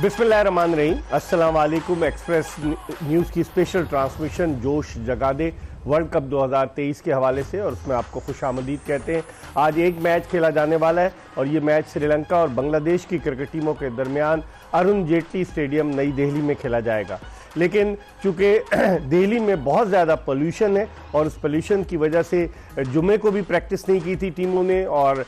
बिस्मिल्लाहिर्रहमानिर्रहीम। अस्सलाम वालेकुम। एक्सप्रेस न्यूज़ की स्पेशल ट्रांसमिशन जोश जगा दे वर्ल्ड कप 2023 के हवाले से, और उसमें आपको खुशामदीद कहते हैं। आज एक मैच खेला जाने वाला है और ये मैच श्रीलंका और बांग्लादेश की क्रिकेट टीमों के दरमियान अरुण जेटली स्टेडियम नई दिल्ली में खेला जाएगा। लेकिन चूँकि दिल्ली में बहुत ज़्यादा पोल्यूशन है और उस पोल्यूशन की वजह से जुमे को भी प्रैक्टिस नहीं की थी टीमों ने, और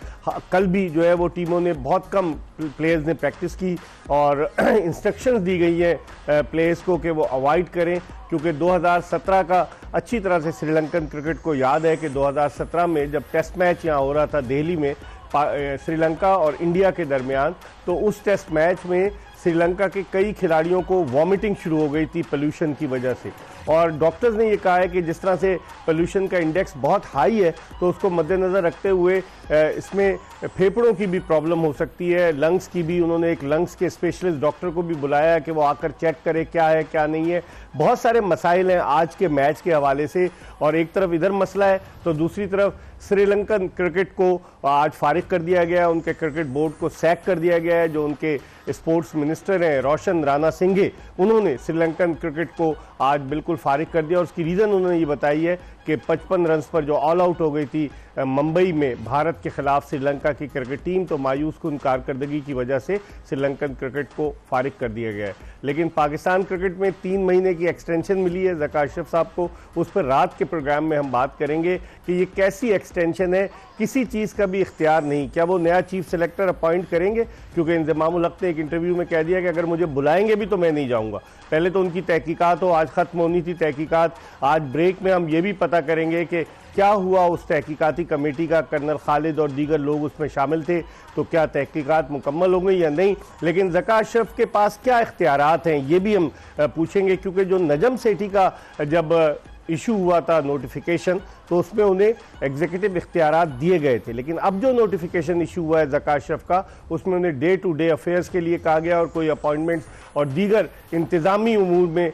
कल भी जो है वो टीमों ने बहुत कम प्लेयर्स ने प्रैक्टिस की, और इंस्ट्रक्शंस दी गई हैं प्लेयर्स को कि वो अवॉइड करें, क्योंकि 2017 का अच्छी तरह से श्रीलंकन क्रिकेट को याद है कि 2017 में जब टेस्ट मैच यहाँ हो रहा था दिल्ली में श्रीलंका और इंडिया के दरमियान, तो उस टेस्ट मैच में श्रीलंका के कई खिलाड़ियों को वॉमिटिंग शुरू हो गई थी पोल्यूशन की वजह से। और डॉक्टर्स ने ये कहा है कि जिस तरह से पोल्यूशन का इंडेक्स बहुत हाई है, तो उसको मद्देनज़र रखते हुए इसमें फेफड़ों की भी प्रॉब्लम हो सकती है, लंग्स की भी। उन्होंने एक लंग्स के स्पेशलिस्ट डॉक्टर को भी बुलाया कि वो आकर चेक करे क्या है क्या नहीं है। बहुत सारे मसाइल हैं आज के मैच के हवाले से, और एक तरफ इधर मसला है तो दूसरी तरफ श्रीलंकन क्रिकेट को आज फारिग कर दिया गया, उनके क्रिकेट बोर्ड को सैक कर दिया गया है। जो उनके स्पोर्ट्स मिनिस्टर हैं रोशन राणा सिंघे, उन्होंने श्रीलंकन क्रिकेट को आज बिल्कुल फारिग कर दिया, और उसकी रीज़न उन्होंने ये बताई है कि 55 रन पर जो ऑल आउट हो गई थी मुंबई में भारत के खिलाफ श्रीलंका की क्रिकेट टीम, तो मायूस कुन कारकर्दगी की वजह से श्रीलंकन क्रिकेट को फारिग कर दिया गया है। लेकिन पाकिस्तान क्रिकेट में 3 महीने की एक्सटेंशन मिली है ज़का अशरफ साहब को, उस पर रात के प्रोग्राम में हम बात करेंगे कि ये कैसी एक्सटेंशन है, किसी चीज़ का भी इख्तियार नहीं। क्या वो नया चीफ सेलेक्टर अपॉइंट करेंगे? क्योंकि इंज़मामुल हक ने एक इंटरव्यू में कह दिया कि अगर मुझे बुलाएंगे भी तो मैं नहीं जाऊँगा। पहले तो उनकी तहकीकात हो, आज ख़त्म होनी थी तहकीकात। आज ब्रेक में हम ये भी पता करेंगे कि क्या हुआ उस तहकीकाती कमेटी का, कर्नल खालिद और दीगर लोग उसमें शामिल थे, तो क्या तहकीकात मुकम्मल हो गई या नहीं। लेकिन ज़का अशरफ के पास क्या इख्तियारात हैं ये भी हम पूछेंगे, क्योंकि जो नजम सेठी का जब इशू हुआ था नोटिफिकेशन, तो उसमें उन्हें एग्जीक्यूटिव इख्तियारात दिए गए थे। लेकिन अब जो नोटिफिकेशन इशू हुआ है ज़का अशरफ का, उसमें उन्हें डे टू डे अफेयर्स के लिए कहा गया और कोई अपॉइंटमेंट्स और दीगर इंतज़ामी उमूर में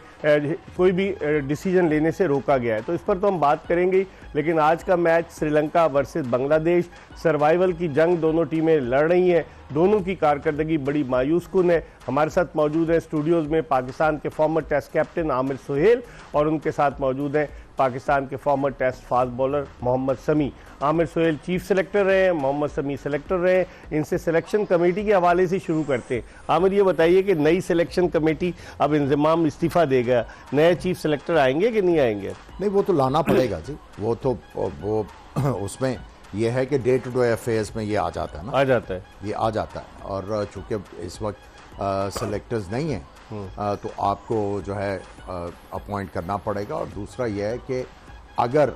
कोई भी डिसीजन लेने से रोका गया है। तो इस पर तो हम बात करेंगे। लेकिन आज का match Sri Lanka versus Bangladesh, survival की जंग दोनों टीमें लड़ रही हैं, दोनों की कारकर्दगी बड़ी मायूस कुन है। हमारे साथ मौजूद है स्टूडियोज़ में पाकिस्तान के former Test captain Aamir Sohail, और उनके साथ मौजूद हैं पाकिस्तान के former Test fast bowler Mohammad Sami. Aamir Suhail chief selector रहे हैं, मोहम्मद समी सेलेक्टर रहे हैं। इनसे सिलेक्शन कमेटी के हवाले से शुरू करते हैं। आमिर, ये बताइए कि नई सिलेक्शन कमेटी अब इंजमाम इस्तीफा देगा, नए चीफ सेलेक्टर आएंगे कि नहीं आएंगे? नहीं, वो तो लाना पड़ेगा जी। वो उसमें यह है कि डे टू डे अफेयर्स में ये आ जाता है ना, आ जाता है, ये आ जाता है। और चूंकि इस वक्त सेलेक्टर्स नहीं हैं, तो आपको जो है अपॉइंट करना पड़ेगा। और दूसरा यह है कि अगर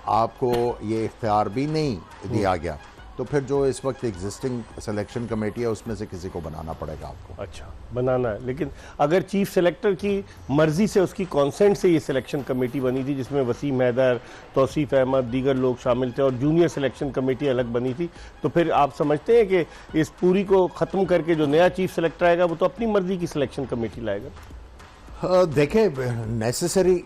आपको ये इख्तियार भी नहीं दिया गया, तो फिर जो इस वक्त एग्जिस्टिंग सिलेक्शन कमेटी है उसमें से किसी को बनाना पड़ेगा आपको। अच्छा, बनाना है। लेकिन अगर चीफ सेलेक्टर की मर्जी से, उसकी कॉन्सेंट से ये सिलेक्शन कमेटी बनी थी, जिसमें वसीम हैदर, तौसीफ अहमद, दीगर लोग शामिल थे, और जूनियर सिलेक्शन कमेटी अलग बनी थी, तो फिर आप समझते हैं कि इस पूरी को ख़त्म करके जो नया चीफ सेलेक्टर आएगा वो तो अपनी मर्जी की सिलेक्शन कमेटी लाएगा? देखें, नेसेसरी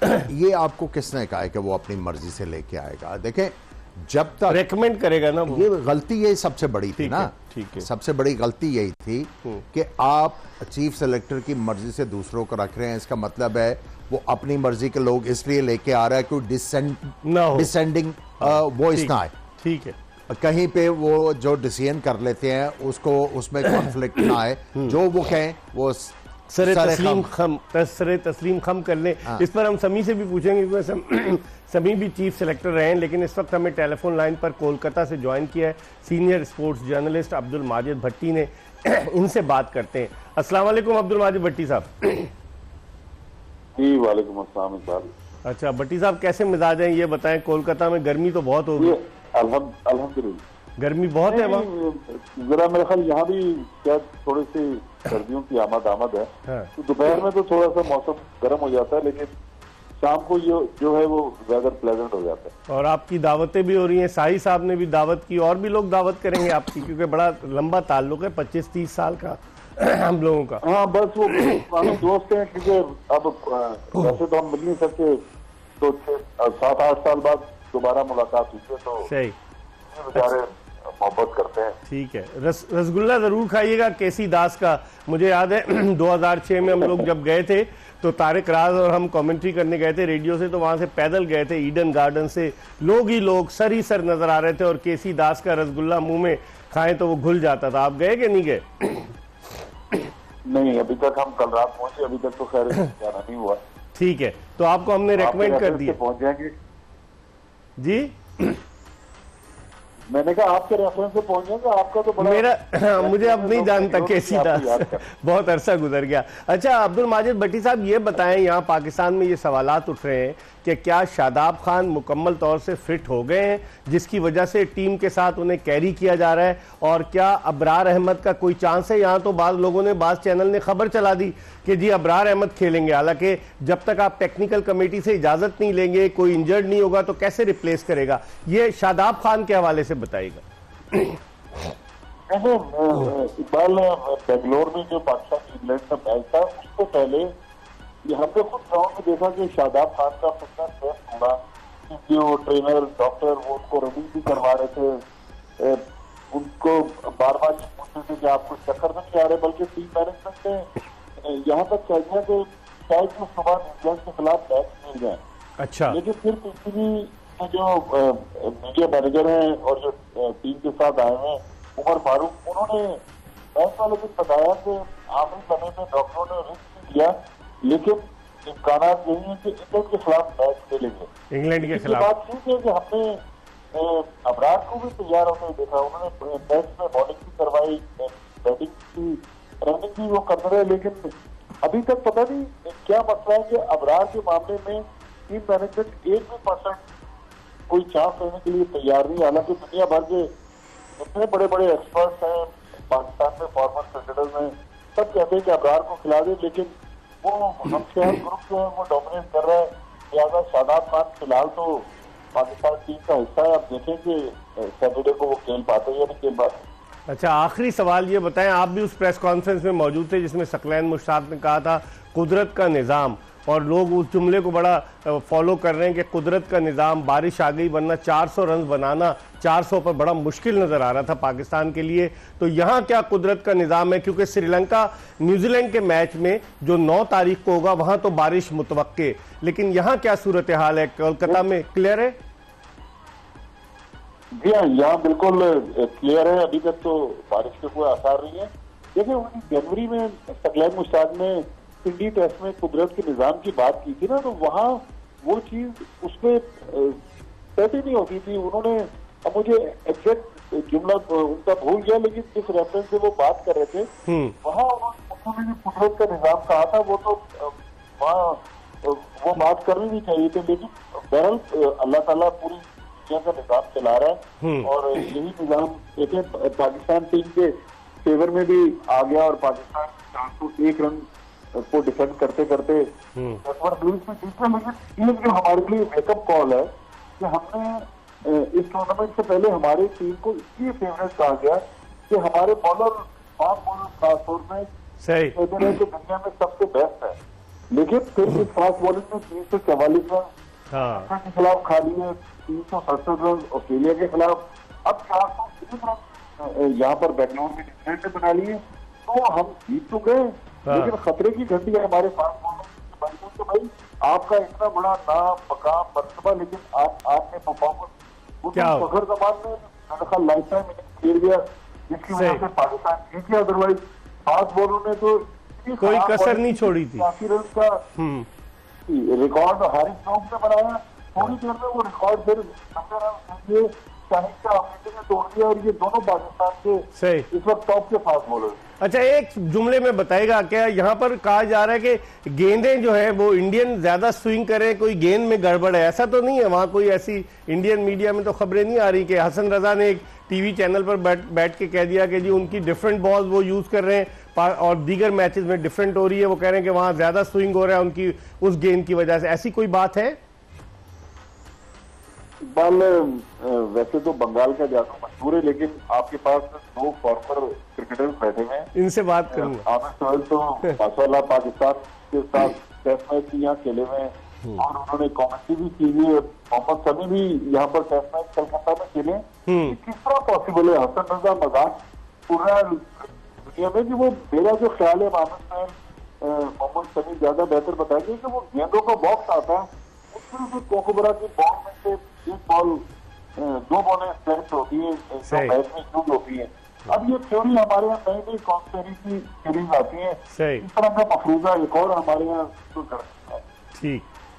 ये आपको किसने कहा है कि वो अपनी मर्जी से लेके आएगा? देखें, जब तक रेकमेंड करेगा ना, ये गलती यही सबसे बड़ी थी ना। ठीक है, सबसे बड़ी गलती यही थी कि आप चीफ सेलेक्टर की मर्जी से दूसरों को रख रहे हैं। इसका मतलब है वो अपनी मर्जी के लोग इसलिए लेके आ रहा है कि डिसेंडिंग वॉइस ना आए। ठीक है, कहीं पे वो जो डिसीजन कर लेते हैं उसको उसमें कॉन्फ्लिक्ट ना आए, जो वो कहें वो सरे तस्लीम खम कर ले। इस पर हम समी से भी पूछेंगे, क्योंकि समी भी चीफ सेलेक्टर रहे हैं। लेकिन इस वक्त हमें टेलीफोन लाइन पर कोलकाता से ज्वाइन किया है senior sports journalist Abdul Majid Bhatti ने। इनसे बात करते हैं। अस्सलाम वालेकुम अब्दुल माजिद भट्टी साहब। जी वालेकुम अस्सलाम इकबाल। अच्छा भट्टी साहब, कैसे मिजाज हैं ये बताएं? कोलकाता में गर्मी तो बहुत होगी। अल्हम्दुलिल्लाह गर्मी बहुत है वहाँ। जरा मेरे ख्याल यहाँ भी क्या थोड़ी सी सर्दियों की आमद है। हाँ। तो दोपहर में तो थोड़ा सा मौसम गर्म हो जाता है, लेकिन शाम को जो है वो वेदर प्लेजेंट हो जाता है। और आपकी दावतें भी हो रही हैं, साही साहब ने भी दावत की, और भी लोग दावत करेंगे आपकी, क्योंकि बड़ा लंबा ताल्लुक है 25-30 साल का हम लोगों का। हाँ, बस वो पुराने दोस्त हैं, क्योंकि अब वैसे तो हम मिल नहीं सकते, तो 7-8 साल बाद दोबारा मुलाकात हुई है, तो सही बेचारे मोहब्बत करते हैं। ठीक है, रसगुल्ला जरूर खाइएगा केसी दास का। मुझे याद है 2006 में हम लोग जब गए थे तो तारिक राज और हम कमेंट्री करने गए थे रेडियो से, तो वहां से पैदल गए थे ईडन गार्डन से, लोग ही लोग सर ही सर नजर आ रहे थे और केसी दास का रसगुल्ला मुंह में खाएं तो वो घुल जाता था। आप गए कि नहीं गए? नहीं, अभी तक हम कल रात पहुंचे, अभी तक तो खैर जाना नहीं हुआ। ठीक है, तो आपको हमने रेकमेंड कर दिया। पहुंच जाएंगे जी, मैंने कहा आपके रेफरेंस से पहुंच जाएंगे। आपका तो बड़ा मेरा मुझे अब नहीं जानता केसी दास, बहुत अरसा गुजर गया। अच्छा अब्दुल माजिद भट्टी साहब, ये बताएं, यहाँ पाकिस्तान में ये सवालात उठ रहे हैं कि क्या शादाब खान मुकम्मल तौर से फिट हो गए हैं जिसकी वजह से टीम के साथ उन्हें कैरी किया जा रहा है, और क्या अबरार अहमद का कोई चांस है? यहाँ तो बाज़ लोगों ने, बाज़ चैनल ने खबर चला दी कि जी अबरार अहमद खेलेंगे, हालांकि जब तक आप टेक्निकल कमेटी से इजाजत नहीं लेंगे, कोई इंजर्ड नहीं होगा तो कैसे रिप्लेस करेगा? ये शादाब खान के हवाले से बताइएगा। इकबाल, बेंगलोर में जो पाकिस्तान इंग्लैंड का मैच था उससे पहले हमने खुद ग्राउंड में देखा कि शादाब खान का फिटनेस टेस्ट हुआ, जो ट्रेनर डॉक्टर वो उनको रनिंग भी करवा रहे थे, उनको बार बार ये पूछते थे कि आपको चक्कर तो नहीं आ रहे, बल्कि टीम मैनेजमेंट ने यहाँ तक कह दिया कि शायद जो सुबह न्यूजीलैंड के खिलाफ मैच मिल जाए। अच्छा, लेकिन फिर पीसीबी जो मीडिया मैनेजर हैं और जो टीम के साथ आए हैं उमर फारूक, उन्होंने मैच वाले दिन बताया कि आखिरी समय में डॉक्टरों ने रिस्क लिया, लेकिन इम्कान यही है कि इंग्लैंड के खिलाफ मैच खेलेंगे। इंग्लैंड के खिलाफ बात ठीक है कि हमने अबरार को भी तैयार होते हुए देखा, उन्होंने टेस्ट में बॉलिंग भी करवाई, बैटिंग की, रनिंग भी वो कर रहे, लेकिन अभी तक पता नहीं क्या मसला है कि अबरार के मामले में टीम मैनेजमेंट 1% कोई चांस लेने के लिए तैयार नहीं। हालांकि दुनिया भर के इतने बड़े बड़े एक्सपर्ट्स हैं पाकिस्तान में, फॉर्मर क्रिकेटर्स हैं, सब कहते हैं कि अबरार को खिला दे, लेकिन वो हम शहर ग्रुप जो है वो डोमिनेट कर रहा है। लिहाजा शादाब खान फिलहाल तो पाकिस्तान टीम का हिस्सा है। अब देखेंगे सैटरडे को वो खेल पाते हैं या नहीं खेल पाते। अच्छा, आखिरी सवाल ये बताएं, आप भी उस प्रेस कॉन्फ्रेंस में मौजूद थे जिसमें सकलैन मुश्ताक ने कहा था कुदरत का निज़ाम, और लोग उस जुमले को बड़ा फॉलो कर रहे हैं कि कुदरत का निज़ाम, बारिश आ गई, वरना 400 रन बनाना 400 पर बड़ा मुश्किल नज़र आ रहा था पाकिस्तान के लिए। तो यहाँ क्या कुदरत का निज़ाम है? क्योंकि श्रीलंका न्यूजीलैंड के मैच में जो 9 तारीख को होगा वहाँ तो बारिश मुतवक्के, लेकिन यहाँ क्या सूरत हाल है? कोलकाता में क्लियर है? जी हाँ, यहाँ बिल्कुल क्लियर है। अभी तक तो बारिश के कोई आसार नहीं है। देखिए, उन्होंने जनवरी में सकलैन मुश्ताक ने सिडनी टेस्ट में कुदरत के निजाम की बात की थी ना, तो वहाँ वो चीज उसमें सेट ही नहीं होती थी। उन्होंने, अब मुझे एग्जैक्ट जुमला उनका भूल गया, लेकिन जिस रेफरेंस से वो बात कर रहे थे वहाँ उन्होंने जो कुदरत का निजाम कहा था वो तो वहाँ वो बात करनी नहीं चाहिए थी। लेकिन बहरहाल अल्लाह ताला पूरी दुनिया का निजाम चला रहा है और यही निजाम देखें पाकिस्तान टीम के फेवर में भी आ गया और पाकिस्तान 401 रन को डिफेंड करते करते लेकिन ये जो हमारे लिए वेकअप कॉल है कि हमने इस टूर्नामेंट से पहले हमारी टीम को इसलिए फेवरेट कहा गया कि हमारे बॉलर, फास्ट बॉलर खासतौर में सही कहते रहे कि दुनिया में सबसे बेस्ट है, लेकिन फिर इस फास्ट बॉलिंग में 344 रन के खिलाफ खा लिए, 367 रन ऑस्ट्रेलिया के खिलाफ, अब 430 रन यहाँ पर बेंगलोर में न्यूजीलैंड ने बना लिए। तो हम जीत तो गए, लेकिन खतरे की घंटी है हमारे फास्ट बॉलर। तो भाई आपका इतना बड़ा नाम, मकाम, मर्तबा, लेकिन आपने परफॉर्मेंस फखर जमान में लाइफ टाइम खेल गया, जिसकी वजह से पाकिस्तान जीत गया। अदरवाइज फास्ट बॉलर ने तो कोई कसर नहीं छोड़ी थी। 80 रन का रिकॉर्ड हारिस स्टोक्स ने बनाया, थोड़ी देर में वो रिकॉर्ड फिर 90 रन शाहिद का अमेरिका ने तोड़ दिया, और ये दोनों पाकिस्तान के इस वक्त टॉप के फास्ट बॉलर। अच्छा, एक जुमले में बताएगा, क्या यहाँ पर कहा जा रहा है कि गेंदें जो है वो इंडियन ज्यादा स्विंग करें, कोई गेंद में गड़बड़ है? ऐसा तो नहीं है? वहां कोई ऐसी इंडियन मीडिया में तो खबरें नहीं आ रही कि हसन रजा ने एक टीवी चैनल पर बैठ के कह दिया कि जी उनकी डिफरेंट बॉल वो यूज कर रहे हैं और दीगर मैचेस में डिफरेंट हो रही है, वो कह रहे हैं कि वहां ज्यादा स्विंग हो रहा है उनकी उस गेंद की वजह से। ऐसी कोई बात है? इकबाल, वैसे तो बंगाल का जादू मशहूर है, लेकिन आपके पास 2 फॉर्मर क्रिकेटर्स बैठे हुए हैं, इनसे बात करूंगा। आमिर सोहेल तो माशाल्लाह पाकिस्तान के साथ टेस्ट मैच यहाँ खेले हुए हैं, और उन्होंने कमेंट्री भी की है। मोहम्मद शमी भी यहाँ पर टेस्ट मैच कलकत्ता में खेले। कि किस तरह पॉसिबल है हसन रजा मजाक पूरा दुनिया में, कि वो मेरा जो ख्याल है मोहम्मद शमी ज्यादा बेहतर बताएंगे कि वो गेंदों का बॉक्स आता है उसमें से कोकोबरा की बॉल में से एक बॉल दो बॉलें सेलेक्ट होती है जो मैच में यूज होती है। अब ये थ्योरी हमारे यहाँ नई नई कॉन्स्पेरेसी थ्योरीज आती है, इस तरह का मफरूजा एक और हमारे यहाँ शुरू कर सकता है।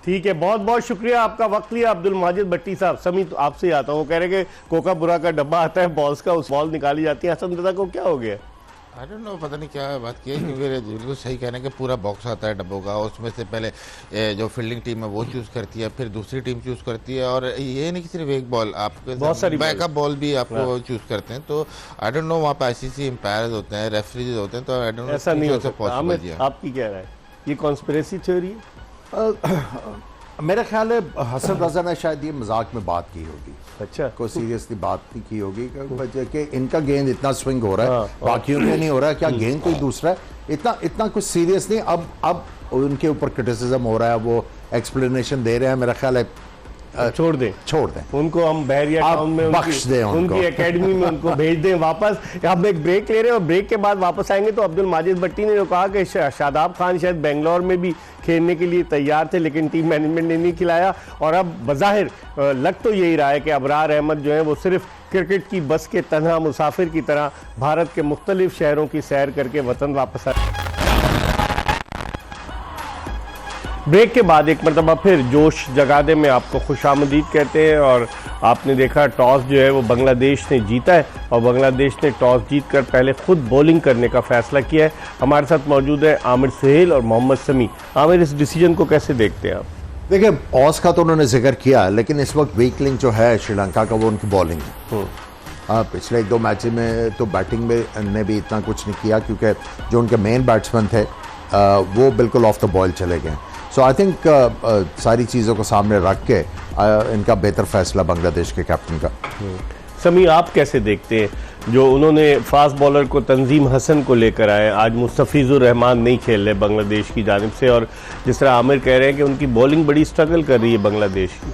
ठीक है, बहुत बहुत शुक्रिया, आपका वक्त लिया अब्दुल माजिद भट्टी साहब। समी तो आपसे ही आता हूँ, वो कह रहे कि कोकाबुरा का डब्बा आता है बॉल्स का, उस बॉल निकाली जाती है। हसन रजा को क्या हो गया? आई डोंट नो, पता नहीं क्या बात की है, क्योंकि बिल्कुल सही कह रहे हैं कि पूरा बॉक्स आता है डब्बों का, उसमें से पहले जो फील्डिंग टीम है वो चूज़ करती है, फिर दूसरी टीम चूज़ करती है, और ये नहीं कि सिर्फ एक बॉल, आपके बहुत सारी बैकअप बॉल भी आपको चूज़ करते हैं। तो आई डोंट नो, वहाँ पे आईसीसी एम्पायर्स होते हैं, रेफरीज होते हैं, तो आई डोंट नो ऐसा नहीं हो सकता। पॉसिबल। आपकी क्या राय, ये कॉन्स्पिरेसी थ्योरी है? मेरा ख्याल है हसन रजा ने शायद ये मजाक में बात की होगी। अच्छा, कोई सीरियसली बात नहीं की होगी कि इनका गेंद इतना स्विंग हो रहा है, बाकियों में नहीं हो रहा है, क्या गेंद कोई दूसरा है? इतना कुछ सीरियस नहीं। अब उनके ऊपर क्रिटिसिज्म हो रहा है, वो एक्सप्लेनेशन दे रहे हैं। मेरा ख्याल है छोड़ दें उनको, हम बहरिया टाउन में बख्श दें उनकी एकेडमी में उनको भेज दें वापस। हम एक ब्रेक ले रहे हैं और ब्रेक के बाद वापस आएंगे। तो अब्दुल माजिद भट्टी ने जो कहा कि शादाब खान शायद बेंगलोर में भी खेलने के लिए तैयार थे, लेकिन टीम मैनेजमेंट ने नहीं खिलाया, और अब बज़ाहिर लग तो यही रहा है कि अबरार अहमद जो है वो सिर्फ क्रिकेट की बस के तन्हा मुसाफिर की तरह भारत के मुख्तलिफ शहरों की सैर करके वतन वापस आए। ब्रेक के बाद एक मरतबा फिर जोश जगादे में आपको खुशामदीद कहते हैं। और आपने देखा टॉस जो है वो बांग्लादेश ने जीता है, और बांग्लादेश ने टॉस जीतकर पहले खुद बॉलिंग करने का फैसला किया है। हमारे साथ मौजूद है आमिर सुहेल और मोहम्मद शमी। आमिर, इस डिसीजन को कैसे देखते हैं आप? देखिए, ऑस का तो उन्होंने जिक्र किया, लेकिन इस वक्त वीक लिंक जो है श्रीलंका का वो उनकी बॉलिंग है। पिछले 1-2 मैच में तो बैटिंग में ने भी इतना कुछ नहीं किया, क्योंकि जो उनके मेन बैट्समैन थे वो बिल्कुल ऑफ द बॉल चले गए। सो आई थिंक सारी चीज़ों को सामने रख के इनका बेहतर फैसला बांग्लादेश के कैप्टन का। समी, आप कैसे देखते हैं जो उन्होंने फास्ट बॉलर को तंजीम हसन को लेकर आए? आज मुस्तफिजुर रहमान नहीं खेल रहे बांग्लादेश की जानिब से, और जिस तरह आमिर कह रहे हैं कि उनकी बॉलिंग बड़ी स्ट्रगल कर रही है बांग्लादेश की।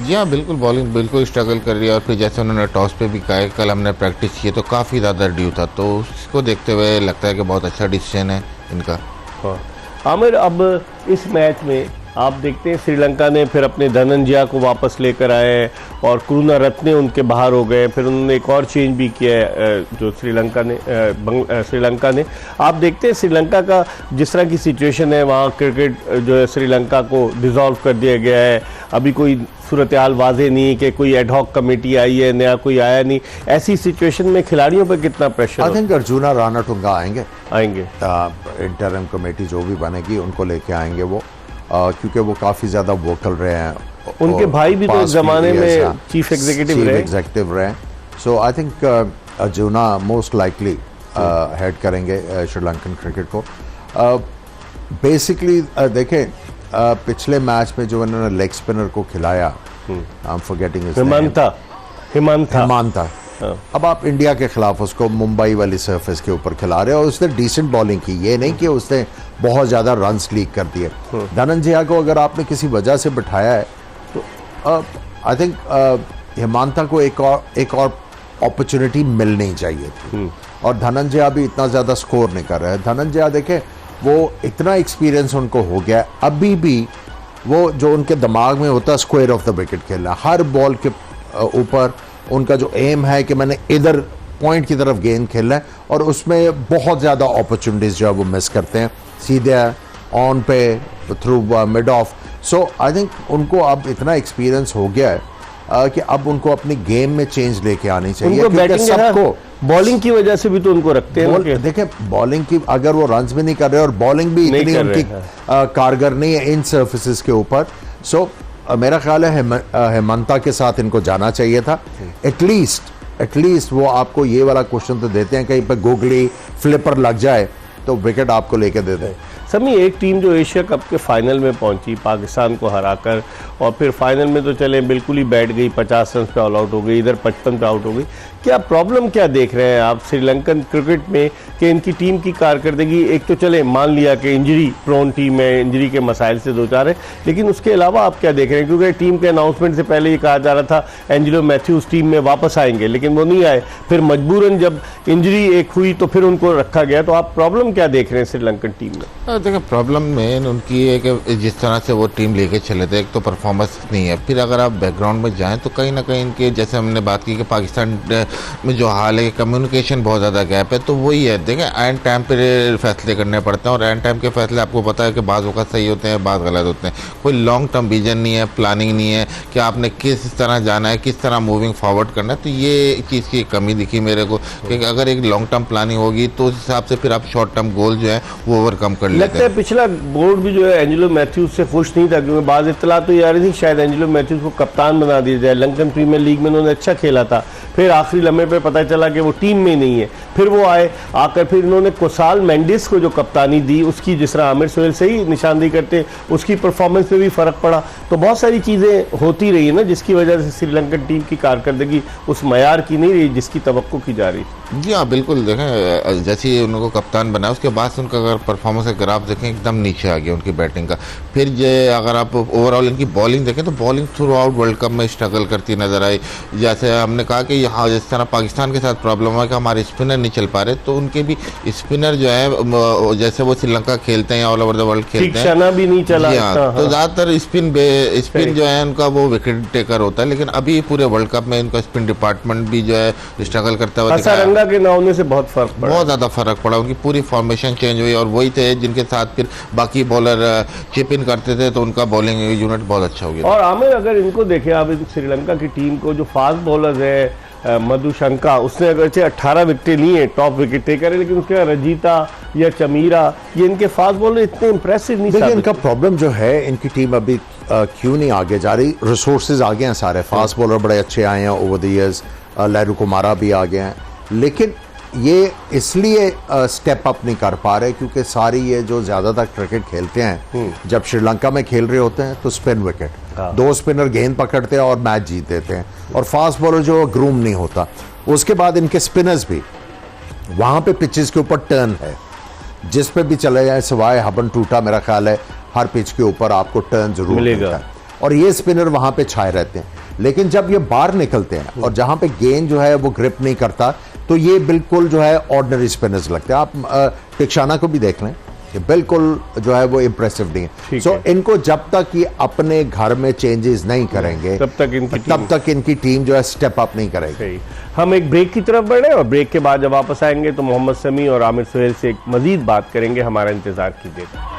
जी हाँ, बिल्कुल, बॉलिंग बिल्कुल स्ट्रगल कर रही है। और फिर जैसे उन्होंने टॉस पे भी कहा है, कल हमने प्रैक्टिस की तो काफ़ी ज़्यादा ड्यू था, तो उसको देखते हुए लगता है कि बहुत अच्छा डिसीजन है इनका। हाँ आमिर, अब इस मैच में आप देखते हैं श्रीलंका ने फिर अपने धनंजय को वापस लेकर आए, और करुणा रत्ने उनके बाहर हो गए। फिर उन्होंने एक और चेंज भी किया है जो श्रीलंका ने। आप देखते हैं श्रीलंका का जिस तरह की सिचुएशन है, वहाँ क्रिकेट जो है श्रीलंका को डिसॉल्व कर दिया गया है। अभी कोई सूरत हाल वाजे नहीं कि कोई एडहॉक कमेटी आई है, नया कोई आया नहीं। ऐसी सिचुएशन में खिलाड़ियों पर कितना प्रेशर? आई थिंक अर्जुना रानाटुंगा आएंगे इंटरिम कमेटी जो भी बनेगी उनको लेके आएंगे वो, क्योंकि वो काफ़ी ज़्यादा वोकल रहे हैं। उनके भाई भी तो एक ज़माने में चीफ एग्जीक्यूटिव रहे। So I think Arjuna most likely head करेंगे श्रीलंकन क्रिकेट को। बेसिकली देखें, पिछले मैच में जो इन्होंने लेग स्पिनर को खिलाया, I am forgetting his name, Himanta. अब आप इंडिया के खिलाफ उसको मुंबई वाली सरफेस के ऊपर खिला रहे हो, और उसने डिसेंट बॉलिंग की, ये नहीं कि उसने बहुत ज़्यादा रन्स लीक कर दिए। धनंजय को अगर आपने किसी वजह से बिठाया है तो आई थिंक हिमांता को एक और अपॉर्चुनिटी मिलनी चाहिए थी। और धनंजय भी इतना ज़्यादा स्कोर नहीं कर रहा है। धनंजय देखें, वो इतना एक्सपीरियंस उनको हो गया, अभी भी वो जो उनके दिमाग में होता है स्क्वायर ऑफ द विकेट खेलना, हर बॉल के ऊपर उनका जो एम है कि मैंने इधर पॉइंट की तरफ गेंद खेलना है, और उसमें बहुत ज़्यादा अपॉर्चुनिटीज़ जो है वो मिस करते हैं, सीधे ऑन पे through mid of. So I think उनको अब इतना एक्सपीरियंस हो गया है कि अब उनको अपनी गेम में चेंज लेके आनी चाहिए। क्योंकि सबको बॉलिंग की वजह से भी तो उनको रखते हैं। देखें, बॉलिंग की अगर वो रन्स भी नहीं कर रहे और बॉलिंग भी इतनी उनकी कारगर नहीं है इन सर्फेसिस के ऊपर, सो मेरा ख्याल है हेमंता के साथ इनको जाना चाहिए था। एटलीस्ट वो आपको ये वाला क्वेश्चन तो देते हैं, कहीं पे गोगली फ्लिपर लग जाए तो विकेट आपको लेके दे दें। समी एक टीम जो एशिया कप के फाइनल में पहुंची पाकिस्तान को हराकर, और फिर फाइनल में तो चले बिल्कुल ही बैठ गई, 50 रन पे ऑल आउट हो गई, इधर 55 पे आउट हो गई। क्या प्रॉब्लम क्या देख रहे हैं आप श्रीलंकन क्रिकेट में कि इनकी टीम की कारकर्दगी, एक तो चले मान लिया कि इंजरी प्रोन टीम है, इंजरी के मसाइल से दो चार है, लेकिन उसके अलावा आप क्या देख रहे हैं? क्योंकि टीम के अनाउंसमेंट से पहले ये कहा जा रहा था एंजेलो मैथ्यूज टीम में वापस आएंगे, लेकिन वो नहीं आए, फिर मजबूरन जब इंजरी एक हुई तो फिर उनको रखा गया। तो आप प्रॉब्लम क्या देख रहे हैं श्रीलंकन टीम में? देखिए प्रॉब्लम मेन उनकी है कि जिस तरह से वो टीम लेके चले थे, एक तो परफॉर्मेंस नहीं है, फिर अगर आप बैकग्राउंड में जाएं तो कहीं ना कहीं इनके, जैसे हमने बात की कि पाकिस्तान में जो हाल है कम्युनिकेशन बहुत ज़्यादा गैप है, तो वही है। देखें एंड टाइम पे फैसले करने पड़ते हैं, और एंड टाइम के फैसले आपको पता है कि बाज़ वक़्त सही होते हैं, बाज़ गलत होते हैं। कोई लॉन्ग टर्म विजन नहीं है, प्लानिंग नहीं है कि आपने किस तरह जाना है, किस तरह मूविंग फॉरवर्ड करना है। तो ये चीज़ की कमी दिखी मेरे को कि अगर एक लॉन्ग टर्म प्लानिंग होगी तो उस हिसाब से फिर आप शॉर्ट टर्म गोल जो है वो ओवरकम कर लेते हैं। पिछला बोर्ड भी जो है एंजेलो मैथ्यूज से खुश नहीं था, क्योंकि बाज़ इत्तला तो ये आ रही थी शायद एंजेलो मैथ्यूज को कप्तान बना दिया जाए। लंकन प्रीमियर लीग में उन्होंने अच्छा खेला था, फिर आखिरी लम्हे पे पता चला कि वो टीम में नहीं है, फिर वो आए, आकर फिर इन्होंने कोसाल मेंडिस को जो कप्तानी दी, उसकी जिस तरह आमिर सोहेल से ही निशानदेही करते, उसकी परफॉर्मेंस में भी फर्क पड़ा। तो बहुत सारी चीज़ें होती रही है ना, जिसकी वजह से श्रीलंकन टीम की कारकर्दगी उस मयार की नहीं रही जिसकी तवक्को की जा रही। जी हाँ बिल्कुल, देखें जैसे ही उनको कप्तान बनाया उसके बाद से उनका अगर परफॉर्मेंस का ग्राफ देखें एकदम नीचे आ गया उनकी बैटिंग का। फिर अगर आप ओवरऑल इनकी बॉलिंग देखें तो bowling through out world cup में स्ट्रगल करती नजर आई। जैसे हमने कहा कि यहाँ जिस तरह पाकिस्तान के साथ प्रॉब्लम है कि हमारे स्पिनर नहीं चल पा रहे, तो उनके भी स्पिनर जो है जैसे वो श्रीलंका खेलते हैं, ऑल ओवर द वर्ल्ड खेलते हैं, भी नहीं चला। तो ज्यादातर स्पिन जो है उनका वो विकेट टेकर होता है, लेकिन अभी पूरे वर्ल्ड कप में इनका स्पिन डिपार्टमेंट भी जो है स्ट्रगल करता हुआ हसारंगा के ना होने से बहुत फर्क पड़ा, बहुत ज्यादा फर्क पड़ा। उनकी पूरी फॉर्मेशन चेंज हुई, और वही थे जिनके साथ फिर बाकी बॉलर चिप इन करते थे, तो उनका बॉलिंग यूनिट बहुत अच्छा हो गया। और आमिर अगर इनको देखें आप, श्रीलंका की टीम को जो फास्ट बॉलर्स है मधुशंका, उसने अगरचे 18 विकेटें ली हैं, टॉप विकेट टेकर है, लेकिन उसके रजीता या चमीरा, ये इनके फास्ट बॉलर इतने इंप्रेसिव नहीं। देखिए इनका प्रॉब्लम जो है, इनकी टीम अभी क्यों नहीं आगे जा रही? रिसोर्सेज आ गए हैं सारे, फास्ट बॉलर बड़े अच्छे आए हैं ओवर द ईयर्स, लहरू कुमारा भी आ गए हैं, लेकिन ये इसलिए स्टेप अप नहीं कर पा रहे क्योंकि सारी ये जो ज़्यादातर क्रिकेट खेलते हैं जब श्रीलंका में खेल रहे होते हैं तो स्पिन विकेट, दो स्पिनर गेंद पकड़ते हैं और मैच जीत देते हैं, और फास्ट बॉलर जो ग्रूम नहीं होता। उसके बाद इनके स्पिनर्स भी, वहाँ पे पिचेस के ऊपर टर्न है, जिस पे भी चले जाए सिवाय हबन टूटा, मेरा ख्याल है हर पिच के ऊपर आपको टर्न जरूर मिलेगा, और ये स्पिनर वहाँ पे छाए रहते हैं। लेकिन जब ये बाहर निकलते हैं और जहाँ पे गेंद जो है वो ग्रिप नहीं करता, तो ये बिल्कुल जो है ऑर्डिनरी स्पिनर्स लगते हैं। आप टिक्शाना को भी देख लें, ये बिल्कुल जो है वो इम्प्रेसिव नहीं है। सो इनको जब तक ये अपने घर में चेंजेस नहीं करेंगे तब तक इनकी टीम जो है स्टेप अप नहीं करेगी। हम एक ब्रेक की तरफ बढ़े, और ब्रेक के बाद जब वापस आएंगे तो मोहम्मद शमी और आमिर सोहेल से एक मजीद बात करेंगे, हमारा इंतजार कीजिएगा।